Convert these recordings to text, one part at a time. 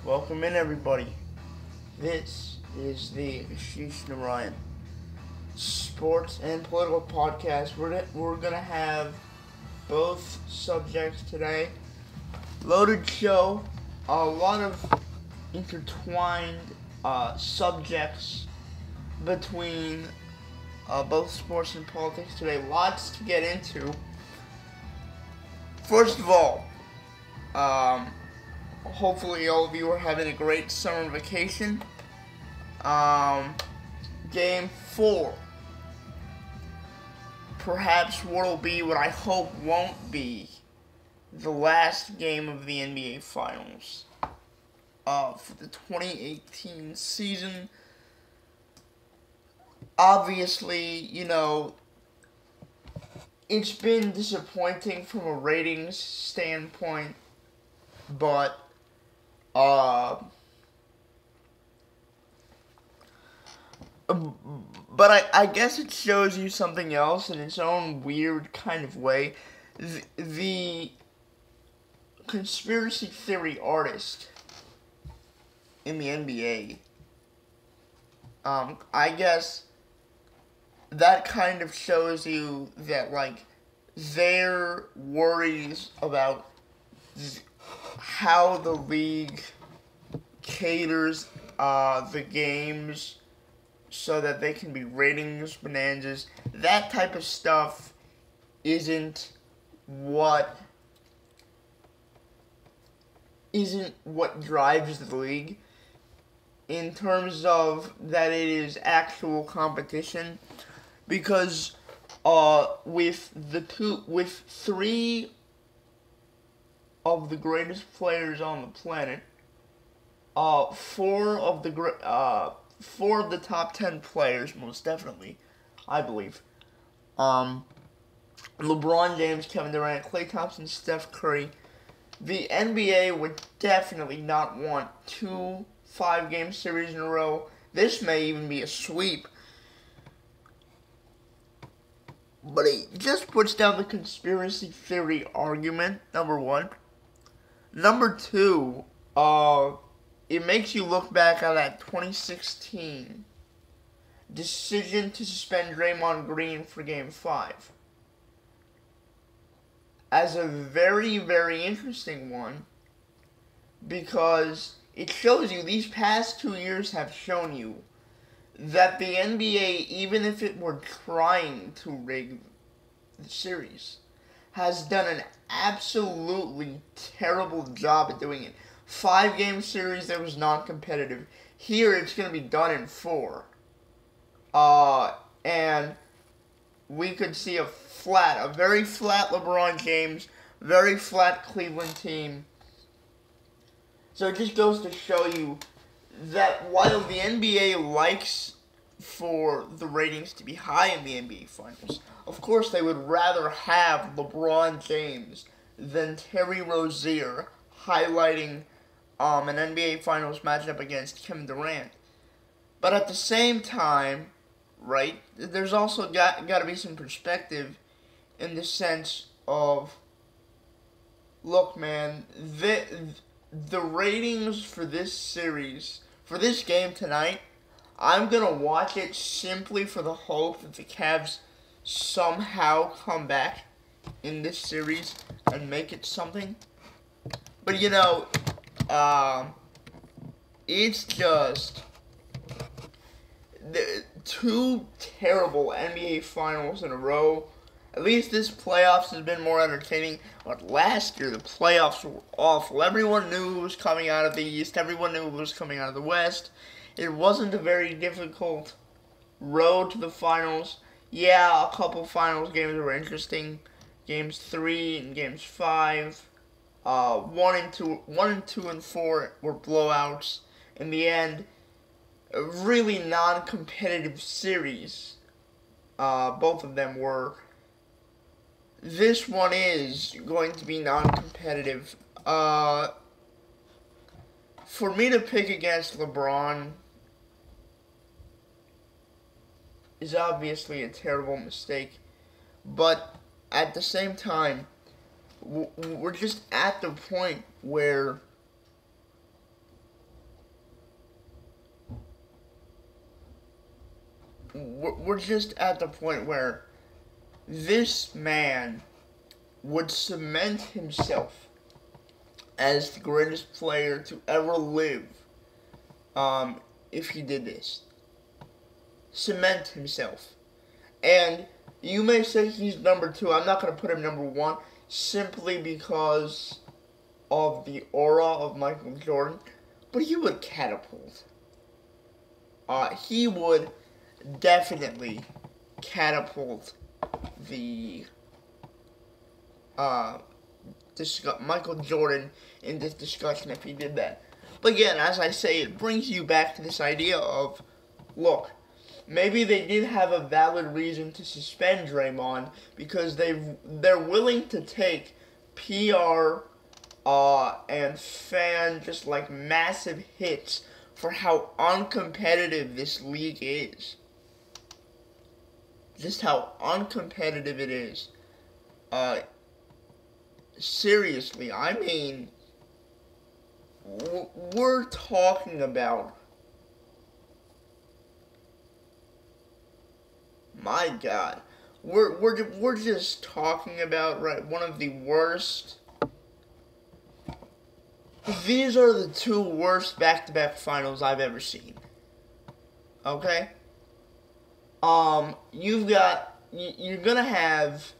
Welcome in, everybody. This is the Ashish sports and political podcast. We're gonna have both subjects today. Loaded show, a lot of intertwined subjects between both sports and politics today. Lots to get into. First of all, hopefully all of you are having a great summer vacation. Game 4. Perhaps what'll be what I hope won't be the last game of the NBA Finals for the 2018 season. Obviously, it's been disappointing from a ratings standpoint, but I guess it shows you something else in its own weird kind of way. The conspiracy theory artist in the NBA, I guess that kind of shows you that, their worries about how the league caters the games so that they can be ratings bonanzas. That type of stuff isn't what drives the league in terms of that it is actual competition, because with three of the greatest players on the planet, four of the top 10 players, most definitely, I believe. LeBron James, Kevin Durant, Klay Thompson, Steph Curry. The NBA would definitely not want 2 5-game series in a row. This may even be a sweep. But it just puts down the conspiracy theory argument, number one. Number two, it makes you look back at that 2016 decision to suspend Draymond Green for Game 5 as a very, very interesting one, because it shows you these past 2 years have shown you that the NBA, even if it were trying to rig the series, has done an absolutely terrible job at doing it. 5-game series that was non-competitive. Here it's going to be done in 4. And we could see a very flat LeBron James, very flat Cleveland team. So it just goes to show you that while the NBA likes for the ratings to be high in the NBA Finals, of course they would rather have LeBron James than Terry Rozier highlighting an NBA Finals matchup against Kevin Durant. But at the same time, right, there's also got to be some perspective in the sense of, look, man, the ratings for this series, for this game tonight, I'm going to watch it simply for the hope that the Cavs somehow come back in this series and make it something. But, it's just two terrible NBA Finals in a row. At least this playoffs has been more entertaining. But last year, the playoffs were awful. Everyone knew who was coming out of the East. Everyone knew who was coming out of the West. It wasn't a very difficult road to the finals. Yeah, a couple finals games were interesting. Games 3 and games 5. 1 and 2 and 4 were blowouts. In the end, a really non-competitive series. Both of them were. This one is going to be non-competitive. For me to pick against LeBron is obviously a terrible mistake, but at the same time, we're just at the point where we're just at the point where this man would cement himself as the greatest player to ever live if he did this. Cement himself. And you may say he's number 2. I'm not going to put him number 1 simply because of the aura of Michael Jordan. But he would catapult. He would definitely catapult the Michael Jordan in this discussion if he did that. But again, as I say, it brings you back to this idea of, look, maybe they did have a valid reason to suspend Draymond because they're willing to take PR and fan just like massive hits for how uncompetitive this league is. Just how uncompetitive it is. Seriously, I mean, we're talking about, my God, we're just talking about, right, one of the worst. These are the 2 worst back-to-back finals I've ever seen. Okay? You're gonna have,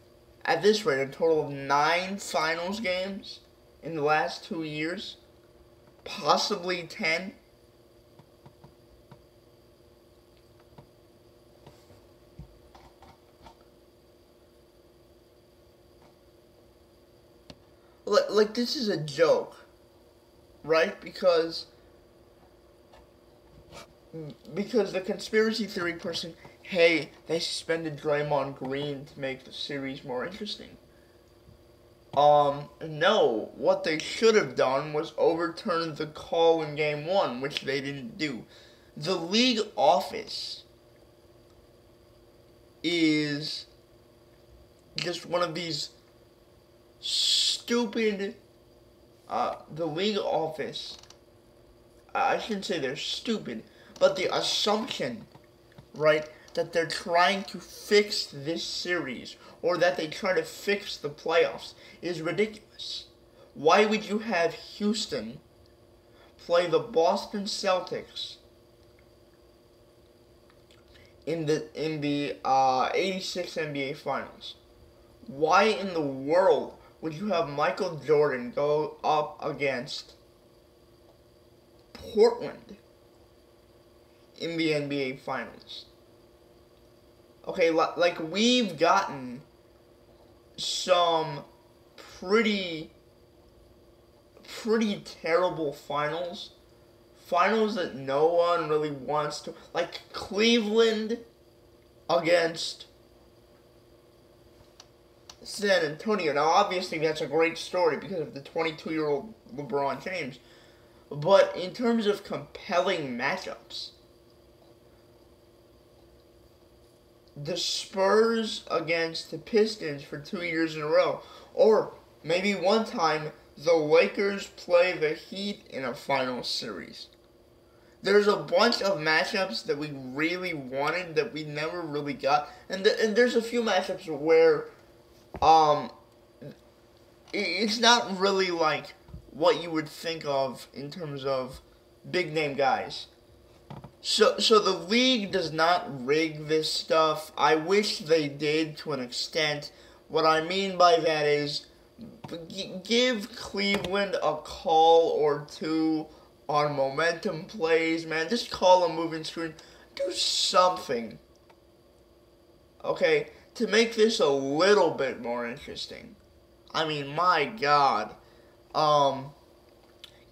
at this rate, a total of 9 finals games in the last 2 years. Possibly 10. Like, this is a joke. Right? Because the conspiracy theory person, hey, they suspended Draymond Green to make the series more interesting. No. What they should have done was overturn the call in Game 1, which they didn't do. The league office is just one of these stupid, the league office, I shouldn't say they're stupid, but the assumption, right, that they're trying to fix this series or that they try to fix the playoffs is ridiculous. Why would you have Houston play the Boston Celtics in the 86 NBA Finals? Why in the world would you have Michael Jordan go up against Portland in the NBA Finals? Okay, like, we've gotten some pretty terrible finals that no one really wants to, like Cleveland against San Antonio. Now, obviously, that's a great story because of the 22-year-old LeBron James. But in terms of compelling matchups, the Spurs against the Pistons for 2 years in a row, or maybe one time the Lakers play the Heat in a final series. There's a bunch of matchups that we really wanted that we never really got, and there's a few matchups where it's not really like what you would think of in terms of big name guys. So the league does not rig this stuff. I wish they did to an extent. What I mean by that is give Cleveland a call or two on momentum plays, man. Just call a moving screen. Do something. Okay, to make this a little bit more interesting. I mean, my God.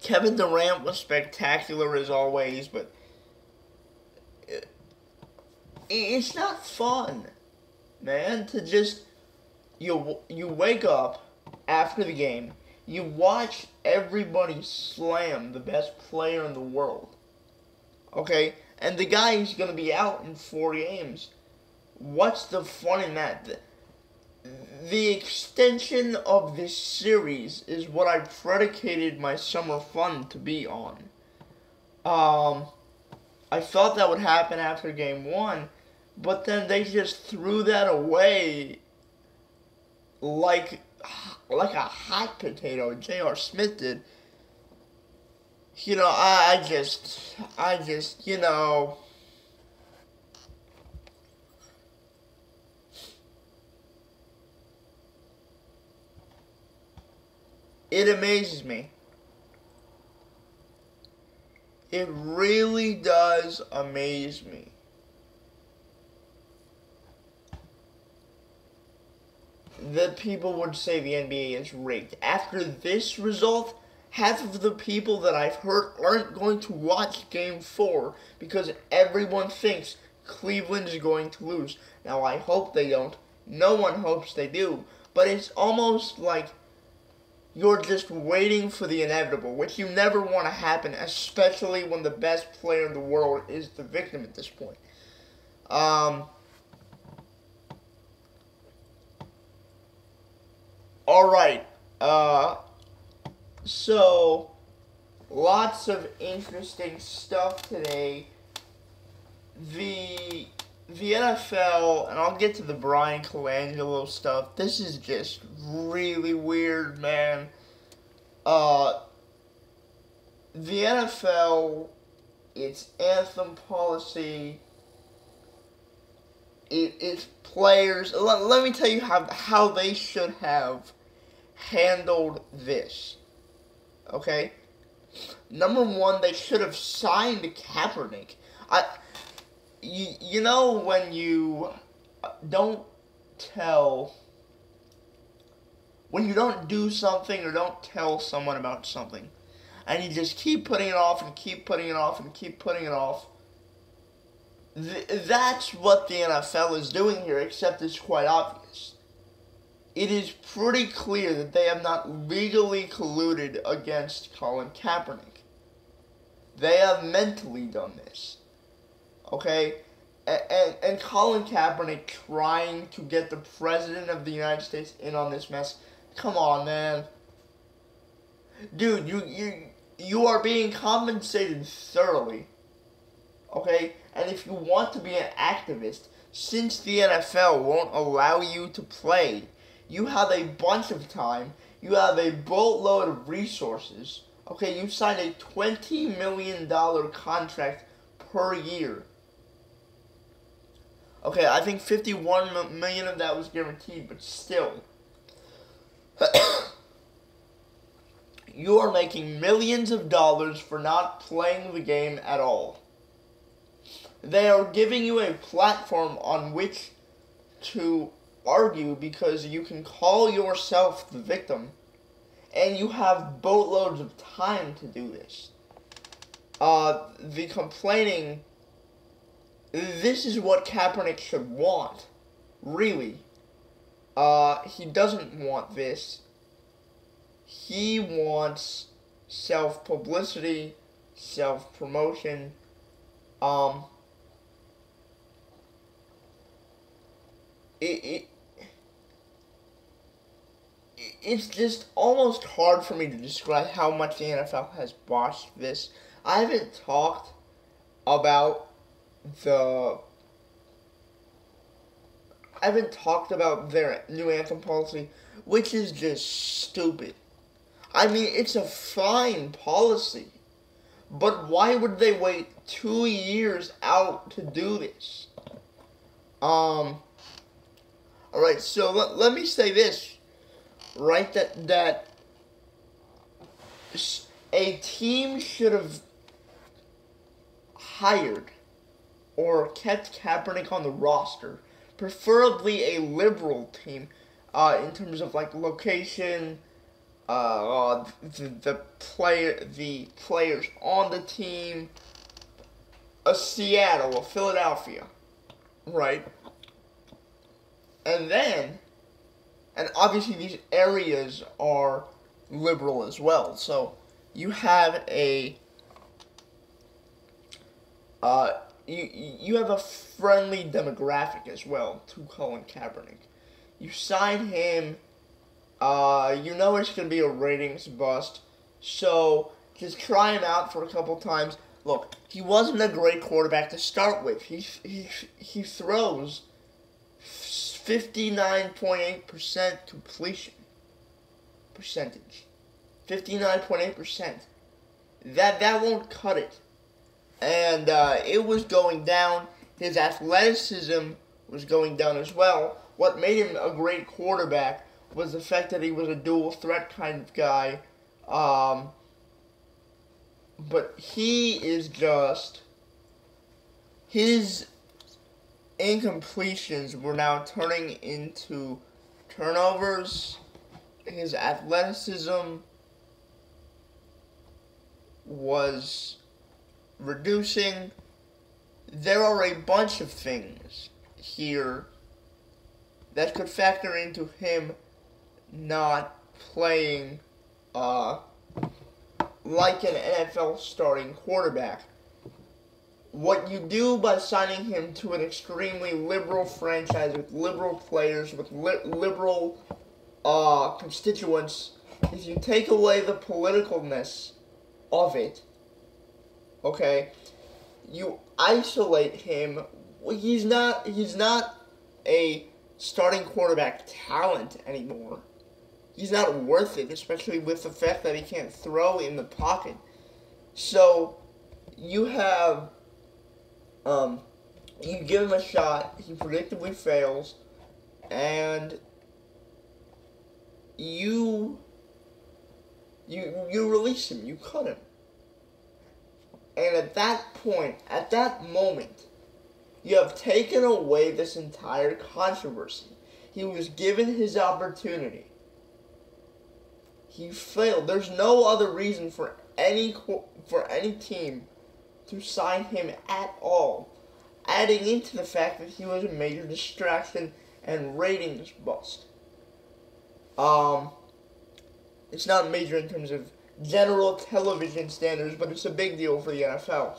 Kevin Durant was spectacular as always, but it's not fun, man, to just, you wake up after the game, you watch everybody slam the best player in the world, okay, and the guy is going to be out in 4 games. What's the fun in that? The extension of this series is what I predicated my summer fun to be on. I thought that would happen after Game 1, but then they just threw that away like a hot potato. J.R. Smith did. You know, I just, you know, it amazes me. It really does amaze me. That people would say the NBA is rigged. After this result, half of the people that I've heard aren't going to watch Game 4 because everyone thinks Cleveland is going to lose. Now, I hope they don't. No one hopes they do. But it's almost like you're just waiting for the inevitable, which you never want to happen, especially when the best player in the world is the victim at this point. Alright, so, lots of interesting stuff today. The NFL, and I'll get to the Brian Colangelo stuff, this is just really weird, man. The NFL, its anthem policy, its players, let me tell you how they should have handled this, okay? Number one, they should have signed Kaepernick. You know when you don't do something or don't tell someone about something, and you just keep putting it off and keep putting it off and keep putting it off, that's what the NFL is doing here, except it's quite obvious. It is pretty clear that they have not legally colluded against Colin Kaepernick. They have mentally done this. Okay? And Colin Kaepernick trying to get the President of the United States in on this mess. Come on, man. Dude, you are being compensated thoroughly. Okay? And if you want to be an activist, since the NFL won't allow you to play, you have a bunch of time, you have a boatload of resources. Okay, you signed a $20 million contract per year. Okay, I think $51 million of that was guaranteed, but still. You are making millions of dollars for not playing the game at all. They are giving you a platform on which to argue because you can call yourself the victim, and you have boatloads of time to do this. The complaining, this is what Kaepernick should want, really. He doesn't want this. He wants self-publicity, self-promotion, it's just almost hard for me to describe how much the NFL has botched this. I haven't talked about their new anthem policy, which is just stupid. I mean, it's a fine policy, but why would they wait 2 years out to do this? Alright, so let me say this, right, that a team should have hired or kept Kaepernick on the roster, preferably a liberal team, in terms of, like, location, the players on the team, a Seattle, a Philadelphia, right? And obviously these areas are liberal as well, so you have a you have a friendly demographic as well to Colin Kaepernick. You sign him, you know it's going to be a ratings bust, so just try him out for a couple times. Look, he wasn't a great quarterback to start with. He throws 59.8% completion percentage. 59.8%. That won't cut it. And it was going down. His athleticism was going down as well. What made him a great quarterback was the fact that he was a dual threat kind of guy. But he is just... His incompletions were now turning into turnovers. His athleticism was reducing. There are a bunch of things here that could factor into him not playing like an NFL starting quarterback. What you do by signing him to an extremely liberal franchise with liberal players, with liberal constituents, is you take away the politicalness of it. Okay? You isolate him. He's not a starting quarterback talent anymore. He's not worth it, especially with the fact that he can't throw in the pocket. So you have you give him a shot, he predictably fails, and you release him, you cut him. And at that point, at that moment, you have taken away this entire controversy. He was given his opportunity. He failed. There's no other reason for any team to sign him at all. Adding into the fact that he was a major distraction and ratings bust. It's not major in terms of general television standards, but it's a big deal for the NFL.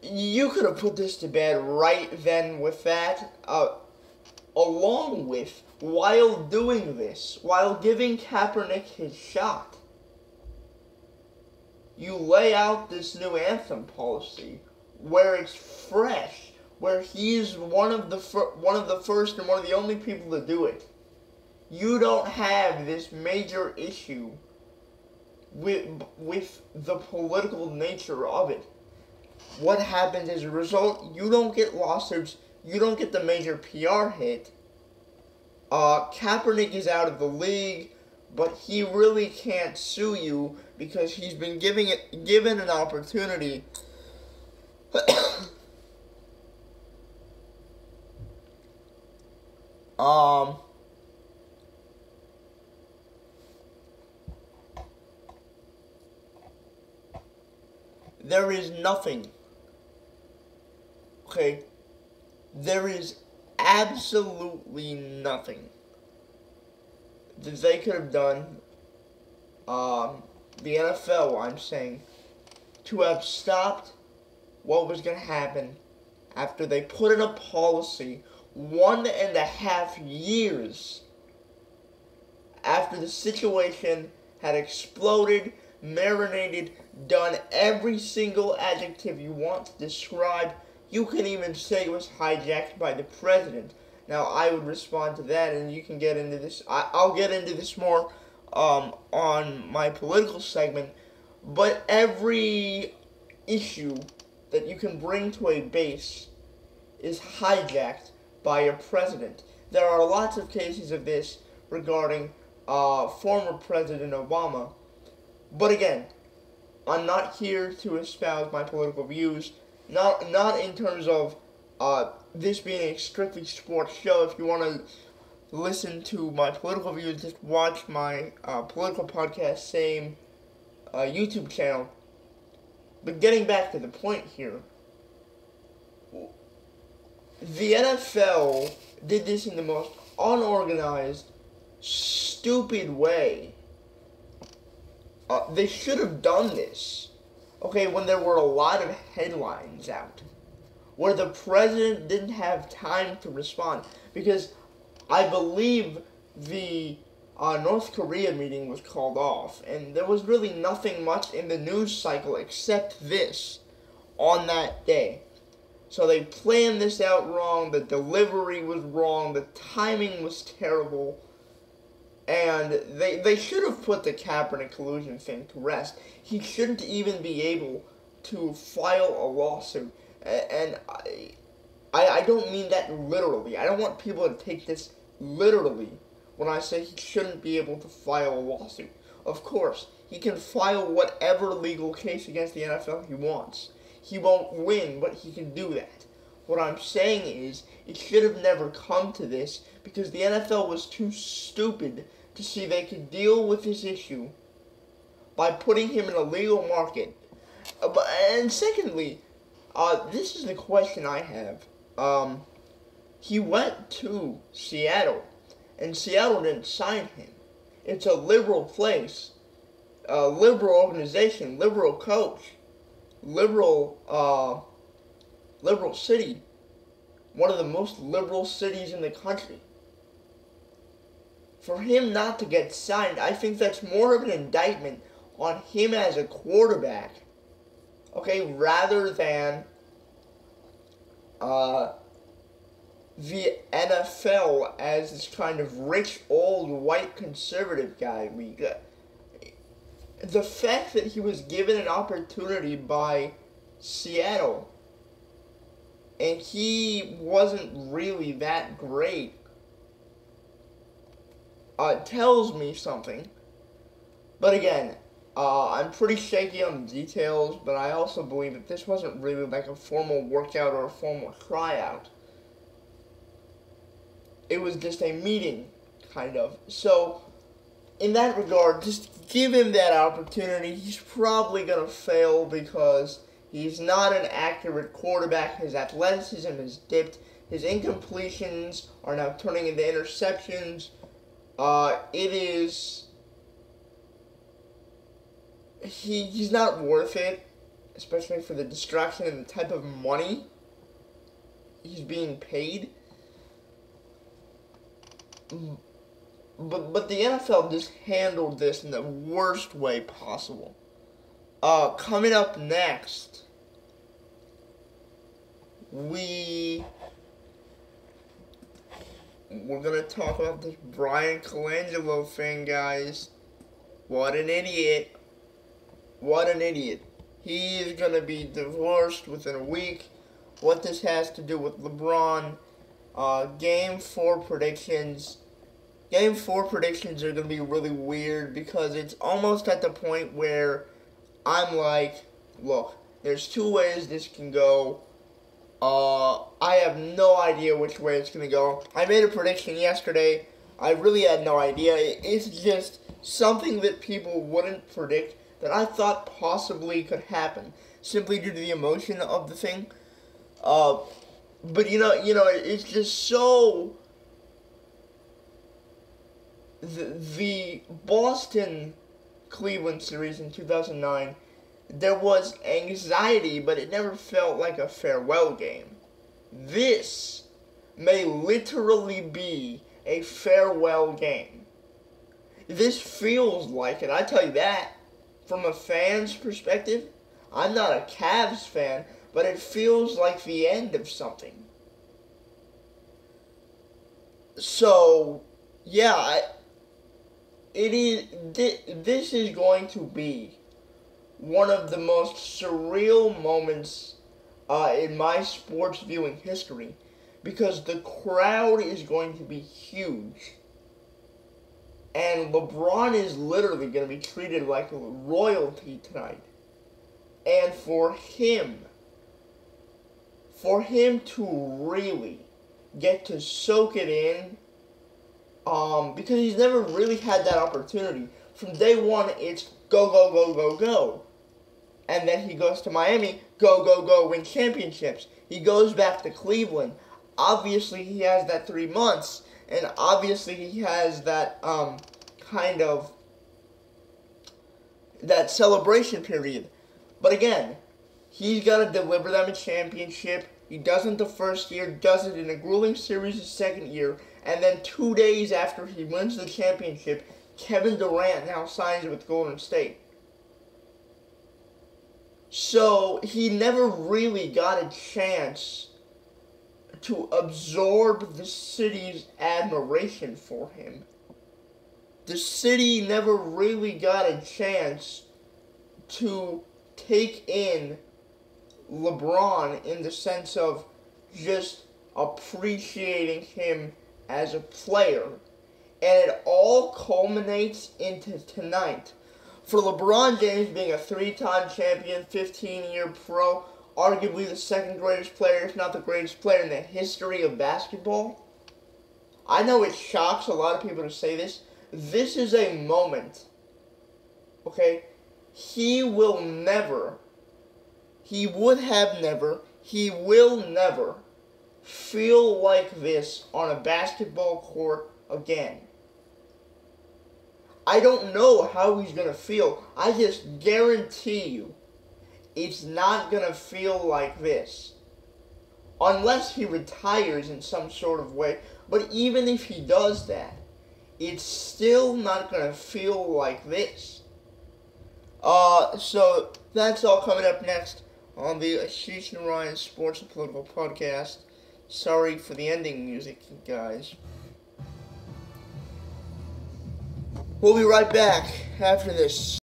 You could have put this to bed right then with that, along with, while doing this, while giving Kaepernick his shot, you lay out this new anthem policy where it's fresh, where he's one of the first and one of the only people to do it. You don't have this major issue with the political nature of it. What happens as a result? You don't get lawsuits. You don't get the major PR hit. Kaepernick is out of the league, but he really can't sue you because he's been given an opportunity there is nothing. Okay? There is absolutely nothing that they could have done, the NFL, I'm saying, to have stopped what was going to happen after they put in a policy 1.5 years after the situation had exploded, marinated, done every single adjective you want to describe. You can even say it was hijacked by the president. Now, I would respond to that, and you can get into this. I'll get into this more on my political segment. But every issue that you can bring to a base is hijacked by a president. There are lots of cases of this regarding former President Obama. But again, I'm not here to espouse my political views. Not in terms of this being a strictly sports show. If you want to listen to my political views, just watch my political podcast, same YouTube channel. But getting back to the point here, the NFL did this in the most unorganized, stupid way. They should have done this, okay, when there were a lot of headlines out, where the president didn't have time to respond, because I believe the North Korea meeting was called off, and there was really nothing much in the news cycle except this on that day. So they planned this out wrong, the delivery was wrong, the timing was terrible, and they should have put the Kaepernick collusion thing to rest. He shouldn't even be able to file a lawsuit. And I don't mean that literally. I don't want people to take this literally when I say he shouldn't be able to file a lawsuit. Of course, he can file whatever legal case against the NFL he wants. He won't win, but he can do that. What I'm saying is, it should have never come to this because the NFL was too stupid to see they could deal with this issue by putting him in a legal market. And secondly, this is the question I have. He went to Seattle, and Seattle didn't sign him. It's a liberal place, a liberal organization, liberal coach, liberal city, one of the most liberal cities in the country. For him not to get signed, I think that's more of an indictment on him as a quarterback, okay, rather than the NFL as this kind of rich, old, white conservative guy. The fact that he was given an opportunity by Seattle and he wasn't really that great tells me something. But again, I'm pretty shaky on the details, but I also believe that this wasn't really like a formal workout or a formal tryout. It was just a meeting, kind of. So, in that regard, just give him that opportunity. He's probably going to fail because he's not an accurate quarterback. His athleticism has dipped. His incompletions are now turning into interceptions. He's not worth it, especially for the distraction and the type of money he's being paid. But the NFL just handled this in the worst way possible. Coming up next, we're gonna talk about this Brian Colangelo thing, guys. What an idiot. What an idiot. He is gonna be divorced within a week. What this has to do with LeBron. Game 4 predictions. Game 4 predictions are going to be really weird because it's almost at the point where I'm like, look, there's two ways this can go. I have no idea which way it's going to go. I made a prediction yesterday. I really had no idea. It's just something that people wouldn't predict that I thought possibly could happen simply due to the emotion of the thing. But you know, it's just so. The Boston-Cleveland series in 2009, there was anxiety, but it never felt like a farewell game. This may literally be a farewell game. This feels like it, I tell you that. From a fan's perspective, I'm not a Cavs fan, but it feels like the end of something. So, yeah, this is going to be one of the most surreal moments in my sports viewing history because the crowd is going to be huge. And LeBron is literally going to be treated like royalty tonight. And for him to really get to soak it in, because he's never really had that opportunity. From day one, it's go, go, go, go, go. And then he goes to Miami, go, go, go, win championships. He goes back to Cleveland. Obviously, he has that 3 months, and obviously he has that kind of that celebration period. But again, he's got to deliver them a championship. He doesn't the first year, does it in a grueling series the second year, And then 2 days after he wins the championship, Kevin Durant now signs with Golden State. So he never really got a chance to absorb the city's admiration for him. The city never really got a chance to take in LeBron in the sense of just appreciating him as a player. And it all culminates into tonight. For LeBron James being a 3-time champion, 15-year pro, arguably the second greatest player, if not the greatest player in the history of basketball. I know it shocks a lot of people to say this. This is a moment, okay? He will never feel like this on a basketball court again. I don't know how he's going to feel. I just guarantee you it's not going to feel like this. Unless he retires in some sort of way. But even if he does that, it's still not going to feel like this. So that's all coming up next on the Ashish and Ryan Sports and Political Podcast. Sorry for the ending music, guys. We'll be right back after this.